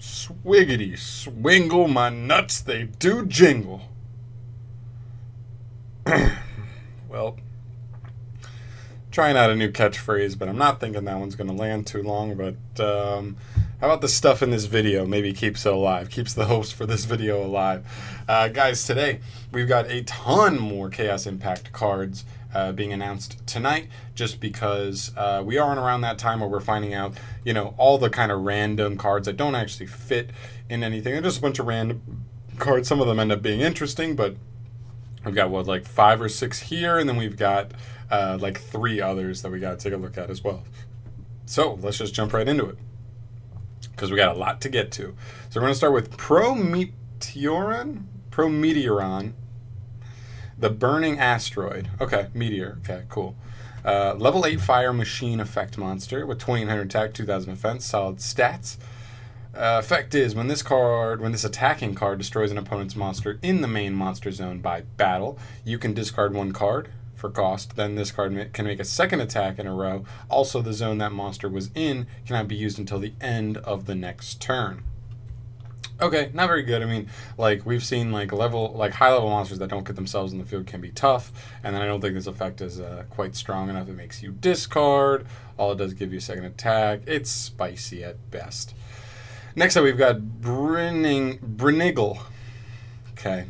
Swiggity swingle, my nuts, they do jingle. Well, trying out a new catchphrase, but I'm not thinking that one's going to land too long. But how about the stuff in this video? Maybe keeps it alive, keeps the host for this video alive. Guys, today we've got a ton more Chaos Impact cards being announced tonight, just because we are in around that time where we're finding out, you know, all the kind of random cards that don't actually fit in anything. They're just a bunch of random cards. Some of them end up being interesting, but we've got, what, like 5 or 6 here, and then we've got like 3 others that we got to take a look at as well. So let's just jump right into it, because we got a lot to get to. So we're going to start with Prometeoron, the Burning Asteroid. Okay, Meteor. Okay, cool. Level 8 Fire Machine Effect Monster with 2800 attack, 2000 defense, solid stats. Effect is, when this attacking card destroys an opponent's monster in the main monster zone by battle, you can discard 1 card for cost. Then this card can make a second attack in a row. Also, the zone that monster was in cannot be used until the end of the next turn. Okay, not very good. I mean, like, we've seen high level monsters that don't get themselves in the field can be tough, and then I don't think this effect is quite strong enough. It makes you discard. All it does is give you a second attack. It's spicy at best. Next up, we've got Brynigel. Okay.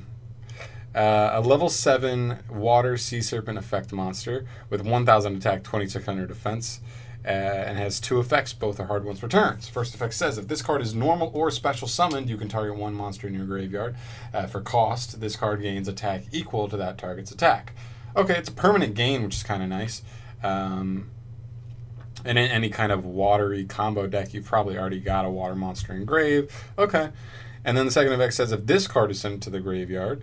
A level 7 Water Sea Serpent effect monster with 1000 attack, 2600 defense, and has 2 effects. Both are hard once per turn. First effect says, if this card is normal or special summoned, you can target 1 monster in your graveyard. For cost, this card gains attack equal to that target's attack. Okay, it's a permanent gain, which is kind of nice. And in any kind of watery combo deck, you've probably already got a water monster in grave. Okay. And then the second effect says, if this card is sent to the graveyard,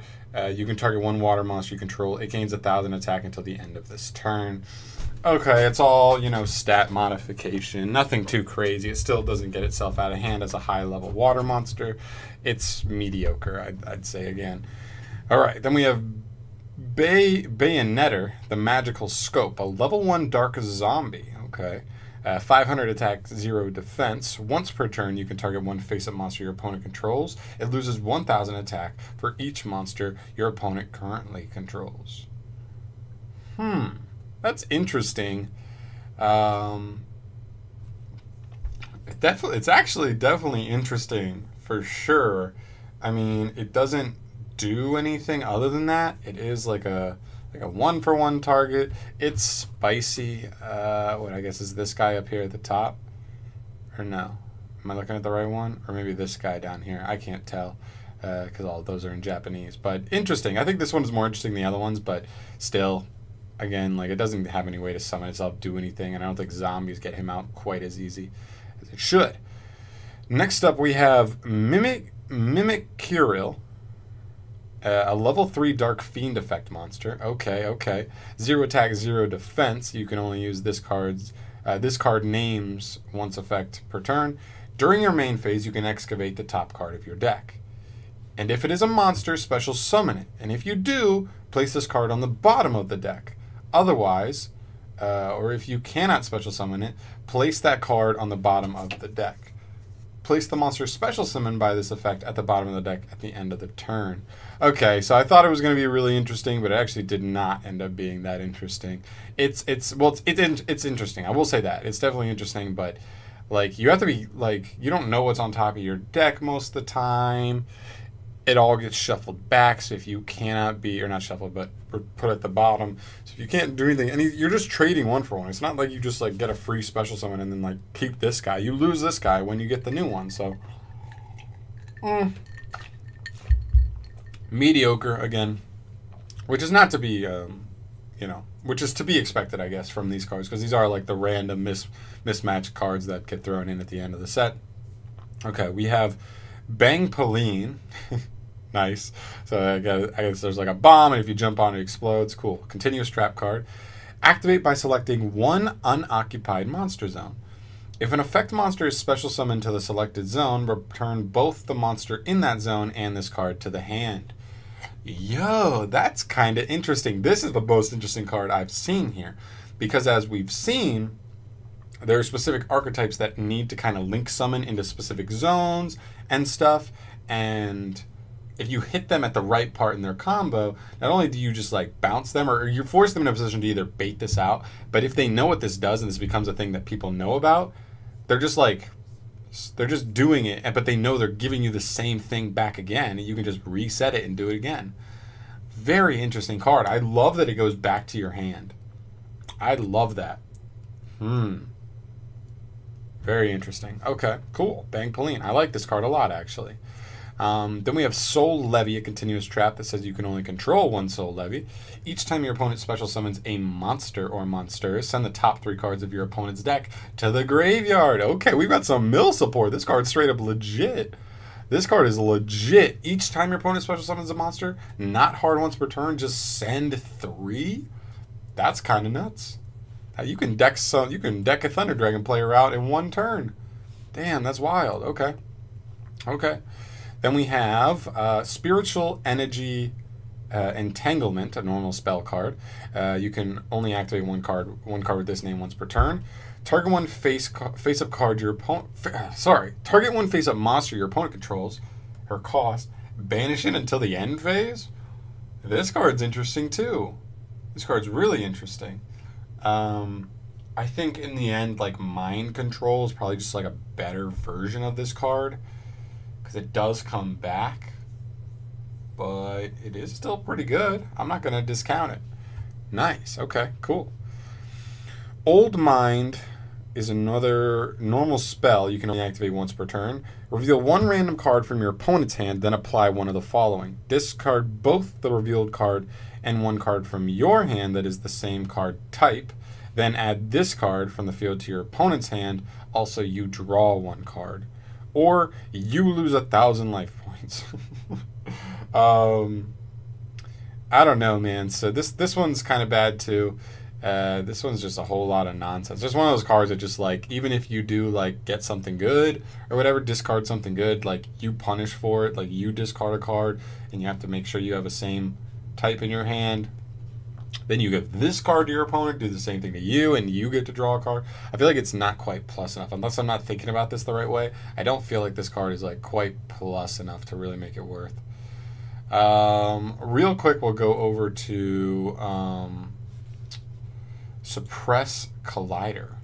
you can target 1 water monster you control. It gains 1000 attack until the end of this turn. Okay, it's all, you know, stat modification. Nothing too crazy. It still doesn't get itself out of hand as a high-level water monster. It's mediocre, I'd say again. All right, then we have Bayonetter, the Magical Scope, a level 1 Dark Zombie. Okay. 500 attack, 0 defense. Once per turn, you can target 1 face-up monster your opponent controls. It loses 1000 attack for each monster your opponent currently controls. That's interesting. It's actually definitely interesting for sure. I mean, it doesn't do anything other than that. It is like a 1-for-1 target. It's spicy. What I guess is this guy up here at the top, or no? Am I looking at the right one? Or maybe this guy down here? I can't tell because all of those are in Japanese. But interesting. I think this one's more interesting than the other ones, but still, again, like, it doesn't have any way to summon itself, do anything, and I don't think zombies get him out quite as easy as it should. Next up, we have Mimikrill. A level 3 Dark Fiend effect monster. Okay. 0 attack, 0 defense. You can only use this card names once effect per turn. During your main phase, you can excavate the top card of your deck. And if it is a monster, special summon it. And if you do, place this card on the bottom of the deck. Otherwise, or if you cannot special summon it, place that card on the bottom of the deck. Place the monster special summon by this effect at the bottom of the deck at the end of the turn. Okay, so I thought it was going to be really interesting, but it actually did not end up being that interesting. It's interesting. I will say that. It's definitely interesting, but like, you have to be, like, you don't know what's on top of your deck most of the time. It all gets shuffled back, so if you cannot be, or not shuffled, but put at the bottom, so if you can't do anything, and you're just trading 1-for-1. It's not like you just, like, get a free special summon and then, like, keep this guy. You lose this guy when you get the new one, so mediocre again, which is not to be, you know, which is to be expected, I guess, from these cards, because these are, like, the random mismatched cards that get thrown in at the end of the set. Okay, we have Bang Pauline. Nice. So I guess there's like a bomb, and if you jump on it, explodes. Cool. Continuous trap card. Activate by selecting 1 unoccupied monster zone. If an effect monster is special summoned to the selected zone, return both the monster in that zone and this card to the hand. Yo, that's kind of interesting. This is the most interesting card I've seen here, because as we've seen, there are specific archetypes that need to kind of link summon into specific zones and stuff, and if you hit them at the right part in their combo, not only do you just like bounce them, or you force them in a position to either bait this out, but if they know what this does and this becomes a thing that people know about, they're just doing it, but they know they're giving you the same thing back again, and you can just reset it and do it again. Very interesting card. I love that it goes back to your hand. I love that. Very interesting. Okay, cool. Bang Pauline. I like this card a lot, actually. Then we have Soul Levy, a continuous trap that says you can only control one Soul Levy. Each time your opponent special summons a monster or monsters, send the top 3 cards of your opponent's deck to the graveyard. Okay, we've got some mill support. This card's straight up legit. This card is legit. Each time your opponent special summons a monster, not hard once per turn, just send 3? That's kind of nuts. You can deck a Thunder Dragon player out in 1 turn. Damn, that's wild. Okay. Okay. Then we have Spiritual Energy Entanglement, a normal spell card. You can only activate one card with this name once per turn. Target one face-up card your opponent. Target one face-up monster your opponent controls. Her cost. Banish it until the end phase. This card's interesting too. This card's really interesting. I think in the end, like, Mind Control is probably just like a better version of this card, because it does come back, but it is still pretty good. I'm not going to discount it. Nice. Okay, cool. Old Mind is another normal spell you can only activate once per turn. Reveal 1 random card from your opponent's hand, then apply one of the following. Discard both the revealed card and 1 card from your hand that is the same card type. Then add this card from the field to your opponent's hand. Also, you draw 1 card. Or you lose 1,000 life points. I don't know, man. So this one's kind of bad too. This one's just a whole lot of nonsense. Just one of those cards that just, like, even if you do, like, get something good or whatever, discard something good, like, you punish for it. Like, you discard a card and you have to make sure you have the same type in your hand. Then you give this card to your opponent, do the same thing to you, and you get to draw a card. I feel like it's not quite plus enough. Unless I'm not thinking about this the right way, I don't feel like this card is, like, quite plus enough to really make it worth. Real quick, we'll go over to Suppress Collider,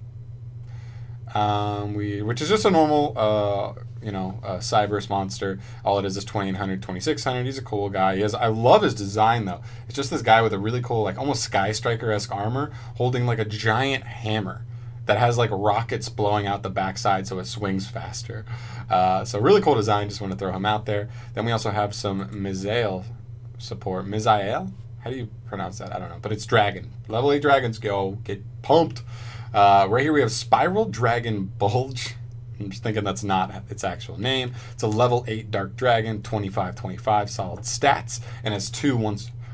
which is just a normal, Cyberus monster. All it is 2800, 2600. He's a cool guy. I love his design, though. It's just this guy with a really cool, like, almost Sky Striker-esque armor, holding, like, a giant hammer that has, like, rockets blowing out the backside so it swings faster. So really cool design. Just want to throw him out there. Then we also have some Mizael support. Mizael? How do you pronounce that? I don't know. But it's dragon. Level 8 dragons go. Get pumped. Right here we have Spiral Dragon Bulge. I'm just thinking that's not its actual name. It's a level 8 Dark Dragon, 25/25 solid stats, and has 2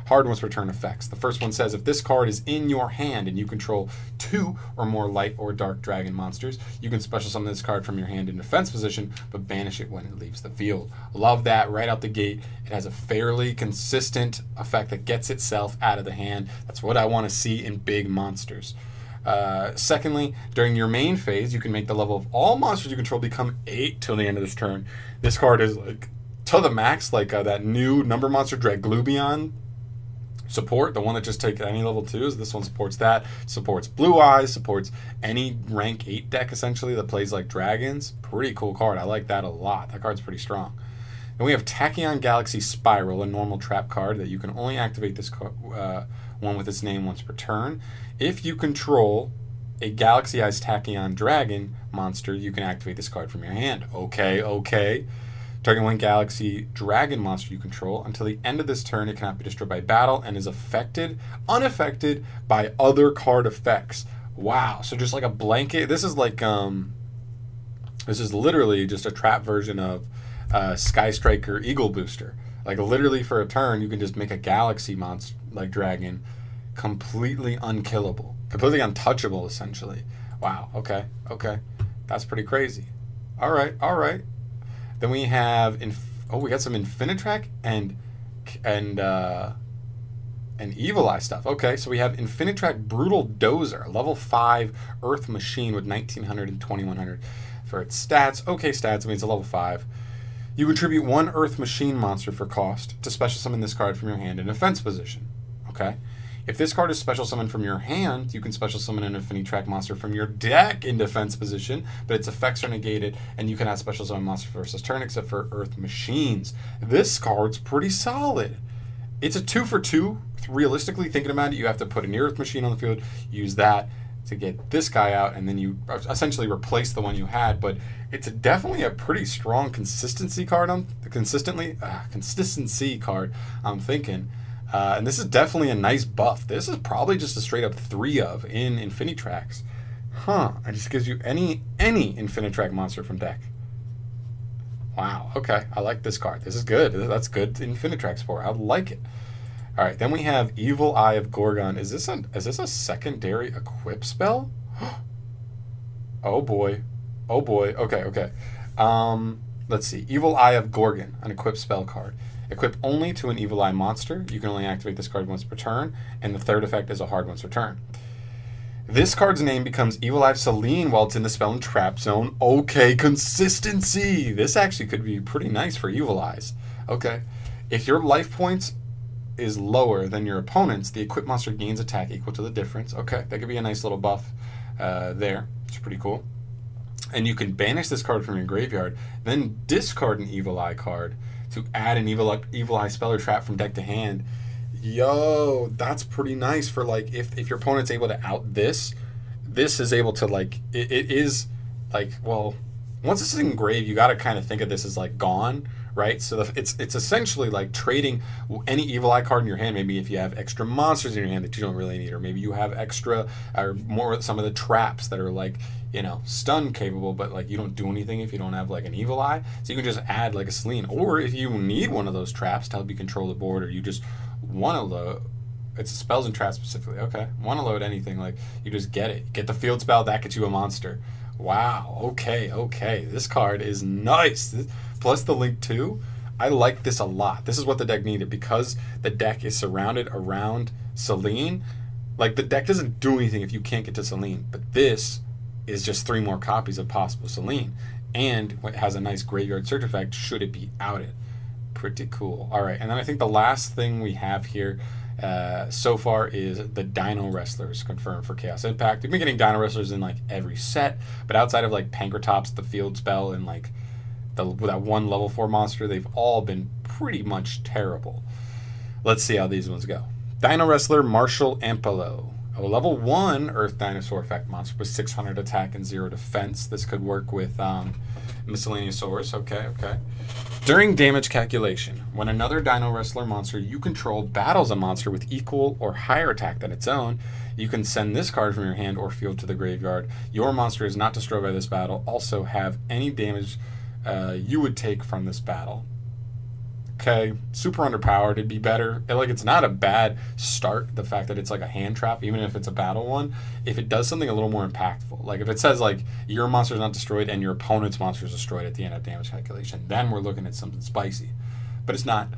hard once per turn effects. The first one says if this card is in your hand and you control 2 or more light or dark dragon monsters, you can special summon this card from your hand in defense position, but banish it when it leaves the field. Love that right out the gate. It has a fairly consistent effect that gets itself out of the hand. That's what I want to see in big monsters. Secondly, during your main phase, you can make the level of all monsters you control become 8 till the end of this turn. This card is, like, to the max, like that new number monster Draglubion support, the one that just takes any level 2s. This one supports that. Supports Blue Eyes, supports any rank 8 deck, essentially, that plays like dragons. Pretty cool card. I like that a lot. That card's pretty strong. Then we have Tachyon Galaxy Spiral, a normal trap card that you can only activate this one with its name once per turn. If you control a Galaxy-Eyes Tachyon Dragon monster, you can activate this card from your hand. Okay. Target one Galaxy Dragon monster you control. Until the end of this turn, it cannot be destroyed by battle and is unaffected by other card effects. Wow. So just like a blanket. This is like this is literally just a trap version of Sky Striker Eagle Booster. Like, literally for a turn, you can just make a Galaxy monster like dragon completely unkillable, completely untouchable, essentially. Wow. Okay. That's pretty crazy. All right. Then we have we got some Infinitrack and and Evil Eye stuff. Okay, so we have Infinitrack Brutal Dozer, level 5 Earth Machine with 1900 and 2100 for its stats. Okay, stats, I mean it's a level 5. You contribute 1 Earth Machine monster for cost to special summon this card from your hand in defense position. Okay? If this card is special summoned from your hand, you can special summon an Infinitrack monster from your deck in defense position, but its effects are negated, and you can add special summon monster versus turn except for Earth Machines. This card's pretty solid. It's a 2 for 2. Realistically, thinking about it, you have to put an Earth Machine on the field, use that to get this guy out, and then you essentially replace the one you had, but it's definitely a pretty strong consistency card. Consistency card, I'm thinking. And this is definitely a nice buff. This is probably just a straight up 3 of in Infinitracks. It just gives you any Infinitrack monster from deck. Wow, okay. I like this card. This is good. That's good Infinitrack support. I like it. All right, then we have Evil Eye of Gorgon. Is this a secondary equip spell? Oh boy. Oh boy. Okay. Let's see. Evil Eye of Gorgon, an equip spell card. Equip only to an Evil Eye monster. You can only activate this card once per turn, and the third effect is a hard once per turn. This card's name becomes Evil Eye of Selene while it's in the spell and trap zone. Okay, consistency. This actually could be pretty nice for Evil Eyes. Okay. If your life points is lower than your opponent's, the equipped monster gains attack equal to the difference. Okay, that could be a nice little buff there. It's pretty cool. And you can banish this card from your graveyard, then discard an Evil Eye card to add an Evil Eye spell or trap from deck to hand. Yo, that's pretty nice for like if your opponent's able to out this is able to like it is like, well, once this is engraved, you got to kind of think of this as like gone, right? So it's essentially like trading any Evil Eye card in your hand. Maybe if you have extra monsters in your hand that you don't really need, or maybe you have extra or more some of the traps that are like, you know, stun capable, but like you don't do anything if you don't have like an Evil Eye. So you can just add like a Selene, or if you need one of those traps to help you control the board, or you just want to load. It's spells and traps specifically. Okay, want to load anything, like you just get it. Get the field spell, that gets you a monster. Wow. Okay. This card is nice. Plus the link 2. I like this a lot. This is what the deck needed, because the deck is surrounded around Selene. Like the deck doesn't do anything if you can't get to Selene, but this is just 3 more copies of possible Selene, and it has a nice graveyard search effect should it be outed. Pretty cool. All right, and then I think the last thing we have here so far is the Dino Wrestlers confirmed for Chaos Impact. We've been getting Dino Wrestlers in like every set, but outside of like Pankratops, the field spell, and like that one level 4 monster, they've all been pretty much terrible. Let's see how these ones go. Dino Wrestler Marshall Ampelo. A level 1 Earth Dinosaur effect monster with 600 attack and 0 defense. This could work with Miscellaneous Source. Okay. During damage calculation, when another Dino Wrestler monster you control battles a monster with equal or higher attack than its own, you can send this card from your hand or field to the graveyard. Your monster is not destroyed by this battle. Also have any damage you would take from this battle. Okay, super underpowered. It'd be better. Like, it's not a bad start, the fact that it's like a hand trap, even if it's a battle one, if it does something a little more impactful. Like, if it says, like, your monster is not destroyed and your opponent's monster is destroyed at the end of damage calculation, then we're looking at something spicy. But it's not.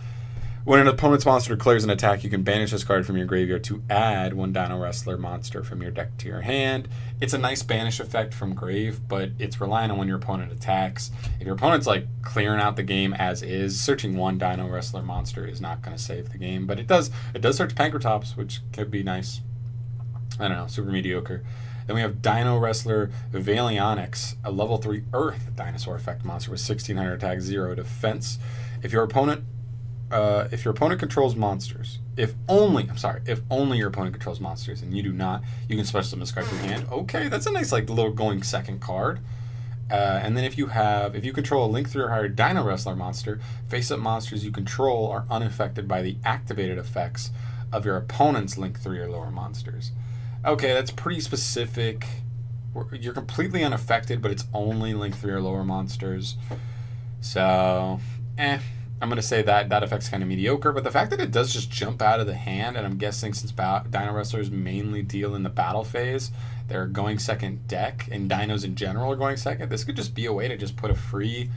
When an opponent's monster declares an attack, you can banish this card from your graveyard to add 1 Dino Wrestler monster from your deck to your hand. It's a nice banish effect from grave, but it's relying on when your opponent attacks. If your opponent's like clearing out the game as is, searching 1 Dino Wrestler monster is not going to save the game. But it does search Pankratops, which could be nice. I don't know, super mediocre. Then we have Dino Wrestler Valionyx, a level 3 Earth dinosaur effect monster with 1600 attack, 0 defense. If your opponent controls monsters, if only your opponent controls monsters and you do not, you can special summon this card from your hand. Okay, that's a nice like little going second card. And then if you control a Link 3 or higher Dino Wrestler monster, face-up monsters you control are unaffected by the activated effects of your opponent's Link 3 or lower monsters. Okay, that's pretty specific. You're completely unaffected, but it's only Link 3 or lower monsters. So, I'm going to say that effect's kind of mediocre, but the fact that it does just jump out of the hand, and I'm guessing since Dino Wrestlers mainly deal in the battle phase, they're going second deck, and dinos in general are going second, this could just be a way to just put a free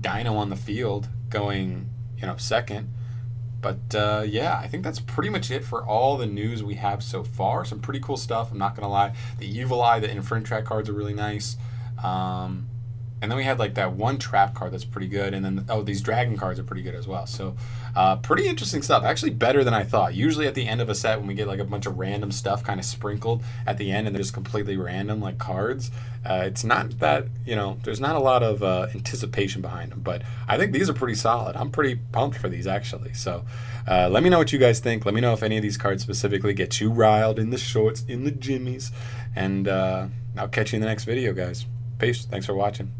dino on the field going, second. But yeah, I think that's pretty much it for all the news we have so far. Some pretty cool stuff, I'm not going to lie. The Evil Eye, the Infratrack cards are really nice. And then we had like that one trap card that's pretty good. And then, oh, these dragon cards are pretty good as well. So pretty interesting stuff. Actually better than I thought. Usually at the end of a set when we get like a bunch of random stuff kind of sprinkled at the end and they're just completely random like cards, it's not that, you know, there's not a lot of anticipation behind them. But I think these are pretty solid. I'm pretty pumped for these actually. So let me know what you guys think. Let me know if any of these cards specifically get you riled in the shorts, in the jimmies. And I'll catch you in the next video, guys. Peace. Thanks for watching.